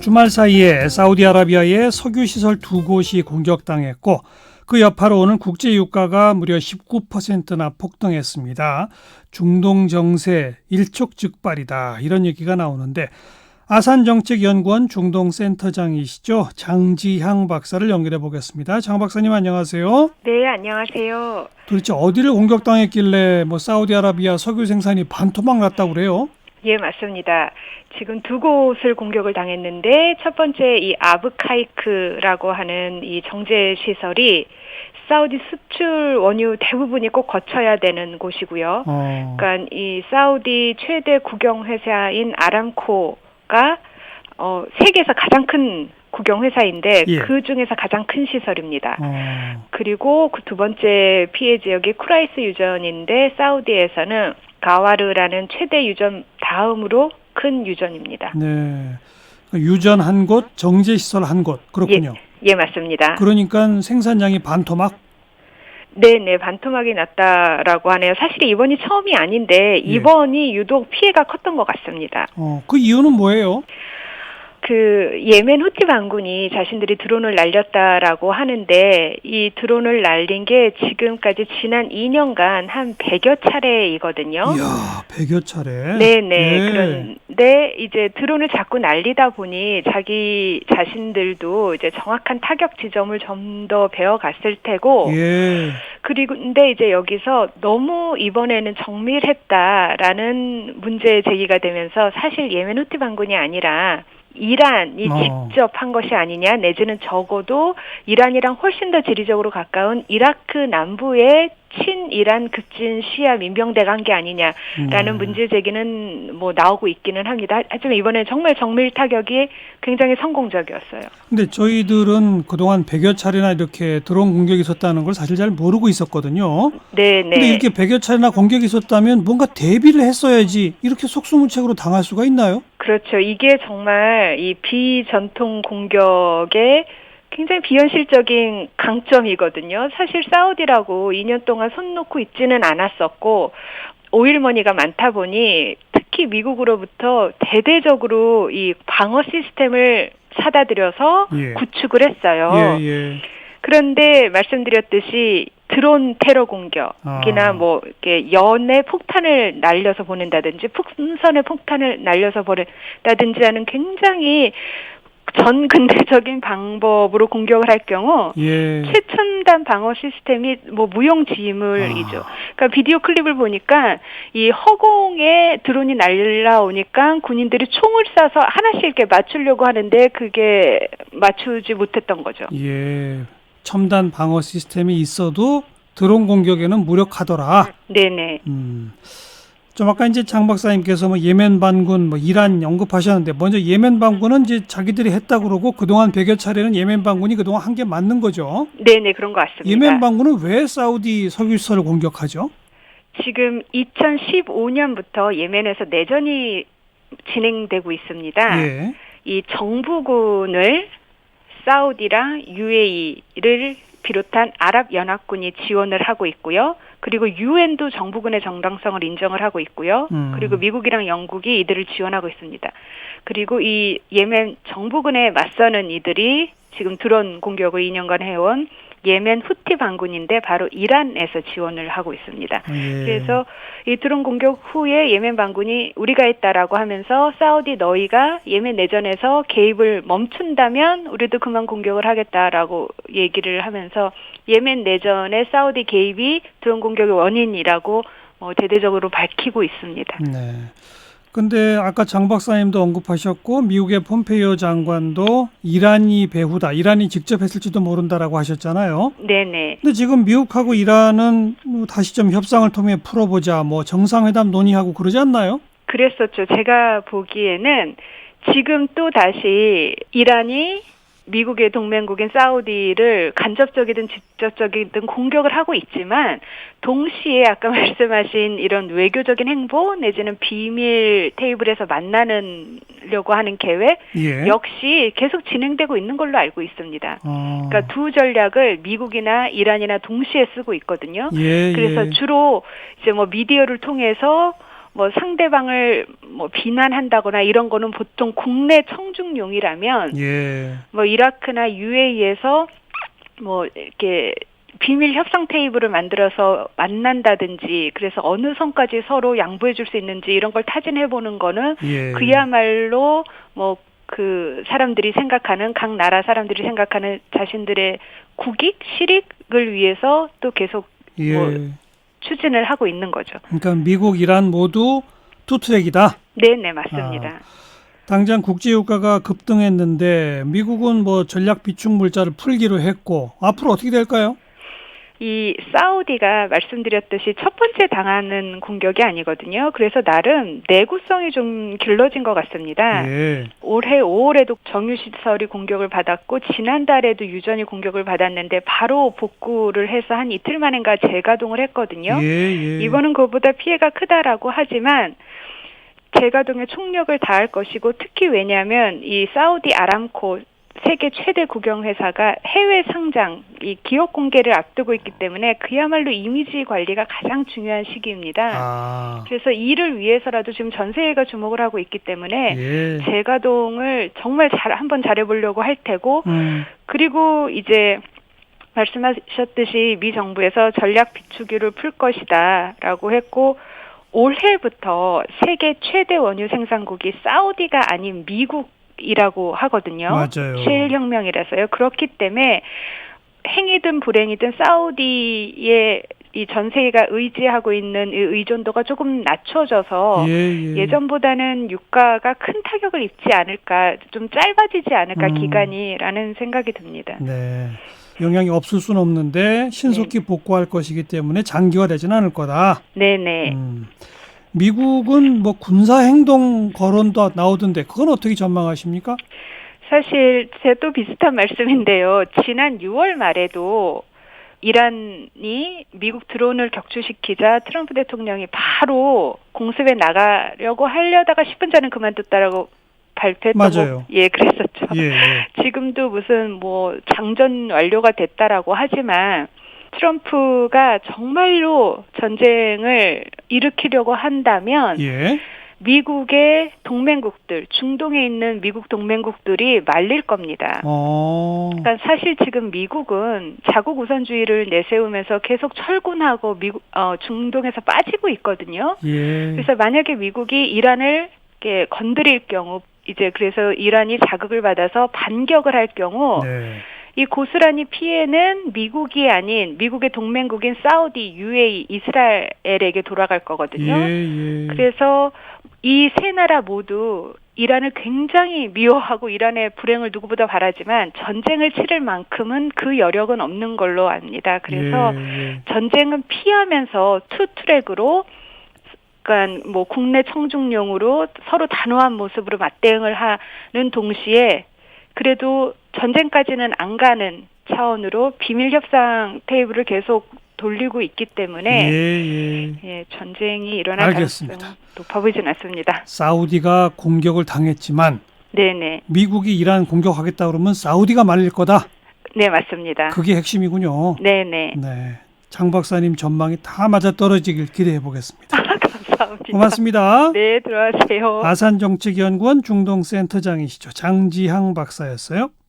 주말 사이에 사우디아라비아의 석유시설 두 곳이 공격당했고 그 여파로 오는 국제유가가 무려 19%나 폭등했습니다. 중동 정세 일촉즉발이다 이런 얘기가 나오는데 아산정책연구원 중동센터장이시죠. 장지향 박사를 연결해 보겠습니다. 장 박사님 안녕하세요. 네, 안녕하세요. 도대체 어디를 공격당했길래 사우디아라비아 석유 생산이 반토막 났다고 그래요? 예, 맞습니다. 지금 두 곳을 공격을 당했는데 첫 번째 이 아브카이크라고 하는 이 정제 시설이 사우디 수출 원유 대부분이 꼭 거쳐야 되는 곳이고요. 그러니까 이 사우디 최대 국영 회사인 아람코가 세계에서 가장 큰 국영 회사인데 예. 그 중에서 가장 큰 시설입니다. 그리고 그 두 번째 피해 지역이 쿠라이스 유전인데 사우디에서는 가와르라는 최대 유전 다음으로 큰 유전입니다. 네, 유전 한 곳, 정제 시설 한 곳 그렇군요. 예, 맞습니다. 그러니까 생산량이 반토막? 네, 반토막이 났다라고 하네요. 사실 이번이 처음이 아닌데 이번이 유독 피해가 컸던 것 같습니다. 그 이유는 뭐예요? 그 예멘 후티 반군이 자신들이 드론을 날렸다라고 하는데 이 드론을 날린 게 지금까지 지난 2년간 한 100여 차례이거든요. 이야, 100여 차례. 네네. 예. 그런데 이제 드론을 자꾸 날리다 보니 자기 자신들도 이제 정확한 타격 지점을 좀 더 배워갔을 테고. 예. 그리고 근데 이제 여기서 너무 이번에는 정밀했다라는 문제 제기가 되면서 사실 예멘 후티 반군이 아니라 이란이 직접 한 것이 아니냐, 내지는 적어도 이란이랑 훨씬 더 지리적으로 가까운 이라크 남부의 친이란 급진 시아 민병대가 한 게 아니냐라는 문제 제기는 나오고 있기는 합니다. 하지만 이번에 정말 정밀 타격이 굉장히 성공적이었어요. 근데 저희들은 그동안 100여 차례나 이렇게 드론 공격이 있었다는 걸 사실 잘 모르고 있었거든요. 네. 근데 이렇게 100여 차례나 공격이 있었다면 뭔가 대비를 했어야지 이렇게 속수무책으로 당할 수가 있나요? 그렇죠. 이게 정말 이 비전통 공격의 굉장히 비현실적인 강점이거든요. 사실 사우디라고 2년 동안 손 놓고 있지는 않았었고 오일머니가 많다 보니 특히 미국으로부터 대대적으로 이 방어 시스템을 사다 들여서 구축을 했어요. 예. 그런데 말씀드렸듯이 드론 테러 공격이나 이렇게 연에 폭탄을 날려서 보낸다든지 풍선에 폭탄을 날려서 보낸다든지 하는 굉장히 전근대적인 방법으로 공격을 할 경우 최첨단 방어 시스템이 무용지물이죠. 그러니까 비디오 클립을 보니까 이 허공에 드론이 날라오니까 군인들이 총을 쏴서 하나씩 이렇게 맞추려고 하는데 그게 맞추지 못했던 거죠. 예. 첨단 방어 시스템이 있어도 드론 공격에는 무력하더라. 네네. 좀 아까 이제 장 박사님께서 예멘 반군, 이란 언급하셨는데 먼저 예멘 반군은 이제 자기들이 했다 그러고 그동안 100여 차례는 예멘 반군이 그동안 한 게 맞는 거죠. 네네, 그런 것 같습니다. 예멘 반군은 왜 사우디 석유시설을 공격하죠? 지금 2015년부터 예멘에서 내전이 진행되고 있습니다. 예. 이 정부군을 사우디랑 UAE를 비롯한 아랍연합군이 지원을 하고 있고요. 그리고 유엔도 정부군의 정당성을 인정을 하고 있고요. 그리고 미국이랑 영국이 이들을 지원하고 있습니다. 그리고 이 예멘 정부군에 맞서는 이들이 지금 드론 공격을 2년간 해온 예멘 후티 반군인데 바로 이란에서 지원을 하고 있습니다. 그래서 이 드론 공격 후에 예멘 반군이 우리가 했다라고 하면서 사우디 너희가 예멘 내전에서 개입을 멈춘다면 우리도 그만 공격을 하겠다라고 얘기를 하면서 예멘 내전의 사우디 개입이 드론 공격의 원인이라고 대대적으로 밝히고 있습니다. 네. 근데 아까 장 박사님도 언급하셨고 미국의 폼페이오 장관도 이란이 배후다, 이란이 직접 했을지도 모른다라고 하셨잖아요. 네네. 근데 지금 미국하고 이란은 다시 좀 협상을 통해 풀어보자, 정상회담 논의하고 그러지 않나요? 그랬었죠. 제가 보기에는 지금 또 다시 이란이 미국의 동맹국인 사우디를 간접적이든 직접적이든 공격을 하고 있지만 동시에 아까 말씀하신 이런 외교적인 행보 내지는 비밀 테이블에서 만나려고 하는 계획 역시 계속 진행되고 있는 걸로 알고 있습니다. 그러니까 두 전략을 미국이나 이란이나 동시에 쓰고 있거든요. 그래서 주로 이제 미디어를 통해서 뭐 상대방을 뭐 비난한다거나 이런 거는 보통 국내 청중용이라면 예. 뭐 이라크나 UAE에서 뭐 이렇게 비밀 협상 테이블을 만들어서 만난다든지 그래서 어느 선까지 서로 양보해 줄 수 있는지 이런 걸 타진해 보는 거는 예. 그야말로 뭐 그 사람들이 생각하는 각 나라 사람들이 생각하는 자신들의 국익, 실익을 위해서 또 계속 예. 뭐 추진을 하고 있는 거죠. 그러니까 미국, 이란 모두 투트랙이다. 네, 맞습니다. 당장 국제유가가 급등했는데 미국은 뭐 전략 비축 물자를 풀기로 했고 앞으로 어떻게 될까요? 이 사우디가 말씀드렸듯이 첫 번째 당하는 공격이 아니거든요. 그래서 나름 내구성이 좀 길러진 것 같습니다. 예. 올해 5월에도 정유시설이 공격을 받았고 지난달에도 유전이 공격을 받았는데 바로 복구를 해서 한 이틀 만인가 재가동을 했거든요. 예. 이번은 그보다 피해가 크다라고 하지만 재가동에 총력을 다할 것이고 특히 왜냐하면 이 사우디 아람코 세계 최대 국영회사가 해외 상장, 이 기업 공개를 앞두고 있기 때문에 그야말로 이미지 관리가 가장 중요한 시기입니다. 그래서 이를 위해서라도 지금 전 세계가 주목을 하고 있기 때문에 재가동을 정말 한번 잘해보려고 할 테고 그리고 이제 말씀하셨듯이 미 정부에서 전략 비축유를 풀 것이다라고 했고 올해부터 세계 최대 원유 생산국이 사우디가 아닌 미국이라고 하거든요. 맞아요. 셰일 혁명이라서요. 그렇기 때문에 행이든 불행이든 사우디의 이 전 세계가 의지하고 있는 이 의존도가 조금 낮춰져서 예전보다는 유가가 큰 타격을 입지 않을까, 좀 짧아지지 않을까 기간이라는 생각이 듭니다. 네. 영향이 없을 수는 없는데 신속히 복구할 것이기 때문에 장기화되지는 않을 거다. 네네. 미국은 뭐 군사행동 거론도 나오던데 그건 어떻게 전망하십니까? 사실 또 비슷한 말씀인데요. 지난 6월 말에도 이란이 미국 드론을 격추시키자 트럼프 대통령이 바로 공습에 나가려고 하려다가 10분 전에 그만뒀다라고 발표했던 맞아요. 그랬었죠. 예. 지금도 무슨 뭐 장전 완료가 됐다라고 하지만 트럼프가 정말로 전쟁을 일으키려고 한다면 미국의 동맹국들, 중동에 있는 미국 동맹국들이 말릴 겁니다. 그러니까 사실 지금 미국은 자국 우선주의를 내세우면서 계속 철군하고 중동에서 빠지고 있거든요. 그래서 만약에 미국이 이란을 이렇게 건드릴 경우 이제 그래서 이란이 자극을 받아서 반격을 할 경우 이 고스란히 피해는 미국이 아닌 미국의 동맹국인 사우디, UAE, 이스라엘에게 돌아갈 거거든요. 그래서 이 세 나라 모두 이란을 굉장히 미워하고 이란의 불행을 누구보다 바라지만 전쟁을 치를 만큼은 그 여력은 없는 걸로 압니다. 그래서 전쟁은 피하면서 투트랙으로 그러니까 뭐 국내 청중용으로 서로 단호한 모습으로 맞대응을 하는 동시에 그래도 전쟁까지는 안 차원으로 비밀 협상 테이블을 계속 돌리고 있기 때문에 전쟁이 일어날 가능성이 높아 보이진 않습니다. 사우디가 공격을 당했지만 미국이 이란 공격하겠다 그러면 사우디가 말릴 거다. 네, 맞습니다. 그게 핵심이군요. 네. 장 박사님 전망이 다 맞아떨어지길 기대해 보겠습니다. 감사합니다. 고맙습니다. 네, 들어가세요. 아산정책연구원 중동센터장이시죠. 장지향 박사였어요.